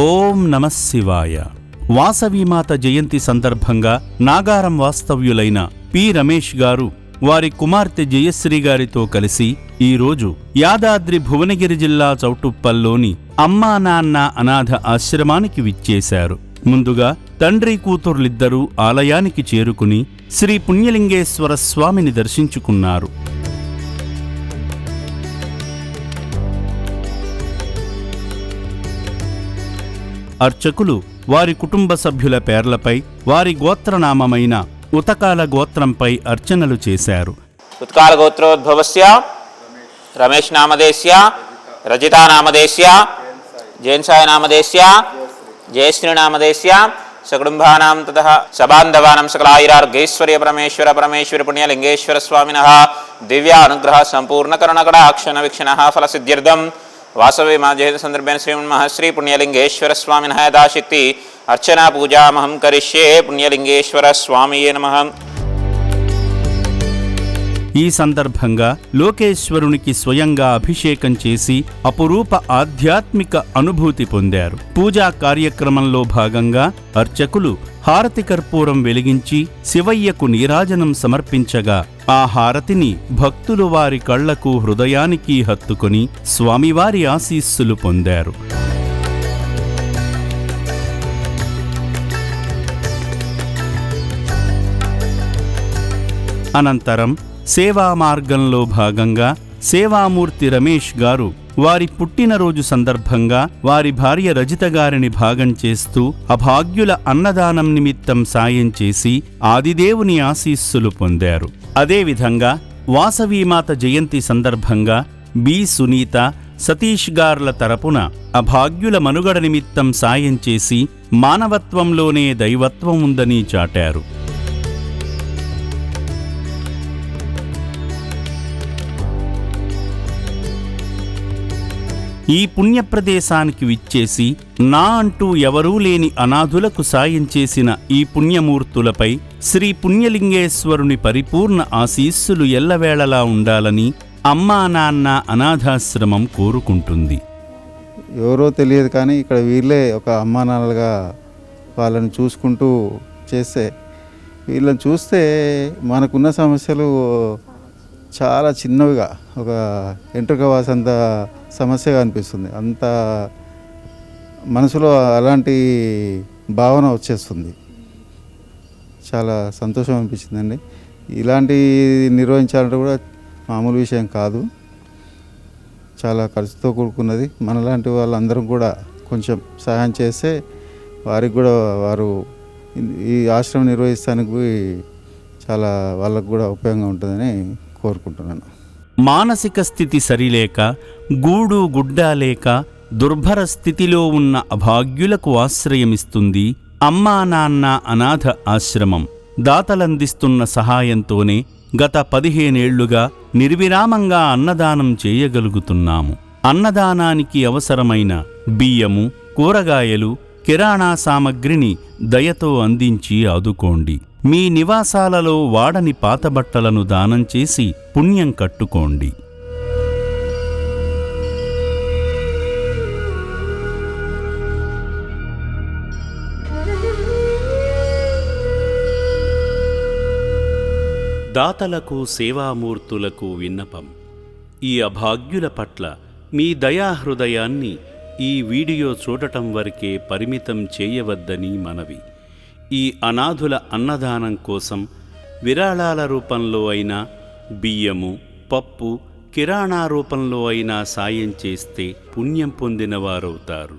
ఓం నమః శివాయ. వాసవీమాత జయంతి సందర్భంగా నాగారం వాస్తవ్యులైన పి రమేష్ గారు వారి కుమార్తె జయశ్రీ గారితో కలిసి ఈరోజు యాదాద్రి భువనగిరి జిల్లా చౌటుప్పల్లోని అమ్మా నాన్న అనాథ ఆశ్రమానికి విచ్చేశారు. ముందుగా తండ్రి కూతుర్లిద్దరూ ఆలయానికి చేరుకుని శ్రీ పుణ్యలింగేశ్వర స్వామిని దర్శించుకున్నారు. అర్చకులు వారి కుటుంబ సభ్యుల పేర్లపై వారి గోత్రనామమైన ఉతకాల గోత్రంపై అర్చనలు చేశారు. ఉత్కాల గోత్రోద్భవస్య రమేష్ నామదేశ్య రజితా నామదేశ్య జైన్సాయ నామదేశ్య జయశ్రీ నామదేశ్య సకుటుంబానాం తతః సబాంధవానాం సకలాయురార్గైశ్వర్య పరమేశ్వర పరమేశ్వరి పుణ్యలింగేశ్వర స్వామినః దివ్య అనుగ్రహ సంపూర్ణ కరుణకటాక్షణ వీక్షణః ఫలసిద్ధ్యర్థం వాసవి మా జయంతి సందర్భేన శ్రీమన్మహశ్రీ పుణ్యలింగేశ్వర స్వామినః యథాశక్తి అర్చనా పూజామహం కరిష్యే. పుణ్యలింగేశ్వర స్వామియే నమః. ఈ సందర్భంగా లోకేశ్వరునికి స్వయంగా అభిషేకం చేసి అపురూప ఆధ్యాత్మిక అనుభూతి పొందారు. పూజా కార్యక్రమంలో భాగంగా అర్చకులు హారతి కర్పూరం వెలిగించి శివయ్యకు నీరాజనం సమర్పించగా ఆ హారతిని భక్తులు వారి కళ్లకు హృదయానికి హత్తుకొని స్వామివారి ఆశీస్సులు పొందారు. అనంతరం సేవా మార్గంలో భాగంగా సేవామూర్తి రమేష్ గారు వారి పుట్టినరోజు సందర్భంగా వారి భార్య రజిత గారిని భాగం చేస్తూ అభాగ్యుల అన్నదానం నిమిత్తం సాయం చేసి ఆదిదేవుని ఆశీస్సులు పొందారు. అదేవిధంగా వాసవీమాత జయంతి సందర్భంగా బి సునీత, సతీష్ గార్ల తరపున అభాగ్యుల మనుగడ నిమిత్తం సాయం చేసి మానవత్వంలోనే దైవత్వం ఉందని చాటారు. ఈ పుణ్యప్రదేశానికి విచ్చేసి నా అంటూ ఎవరూ లేని అనాథులకు సాయం చేసిన ఈ పుణ్యమూర్తులపై శ్రీ పుణ్యలింగేశ్వరుని పరిపూర్ణ ఆశీస్సులు ఎల్లవేళలా ఉండాలని అమ్మా నాన్న అనాథాశ్రమం కోరుకుంటుంది. ఎవరో తెలియదు కానీ ఇక్కడ వీళ్ళే ఒక అమ్మా నాన్నలుగా వాళ్ళని చూసుకుంటూ చేస్తే వీళ్ళని చూస్తే మనకున్న సమస్యలు చాలా చిన్నవిగా ఒక ఎంట్రుక వాసంత సమస్యగా అనిపిస్తుంది. అంత మనసులో అలాంటి భావన వచ్చేస్తుంది. చాలా సంతోషం అనిపించిందండి. ఇలాంటి నిర్వహించాలంటే కూడా మామూలు విషయం కాదు, చాలా ఖర్చుతో కూడుకున్నది. మనలాంటి వాళ్ళందరం కూడా కొంచెం సహాయం చేస్తే వారికి కూడా వారు ఈ ఆశ్రమం నిర్వహిస్తానికి చాలా వాళ్ళకు కూడా ఉపయోగంగా ఉంటుందని కోరుకుంటున్నాను. మానసిక స్థితి సరిలేక గూడు గుడ్డా లేక దుర్భర స్థితిలో ఉన్న అభాగ్యులకు ఆశ్రయమిస్తుంది అమ్మా నాన్న అనాథ ఆశ్రమం. దాతలందిస్తున్న సహాయంతోనే గత 15 ఏళ్లుగా నిర్విరామంగా అన్నదానం చేయగలుగుతున్నాము. అన్నదానానికి అవసరమైన బియ్యము, కూరగాయలు, కిరాణా సామగ్రిని దయతో అందించి ఆదుకోండి. మీ నివాసాలలో వాడని పాతబట్టలను దానం చేసి పుణ్యం కట్టుకోండి. దాతలకు, సేవామూర్తులకు విన్నపం. ఈ అభాగ్యుల పట్ల మీ దయాహృదయాన్ని ఈ వీడియో చూడటం వరకే పరిమితం చేయవద్దని మనవి. ఈ అనాథుల అన్నదానం కోసం విరాళాల రూపంలో అయినా, బియ్యము, పప్పు, కిరాణా రూపంలో అయినా సాయం చేస్తే పుణ్యం పొందినవారవుతారు.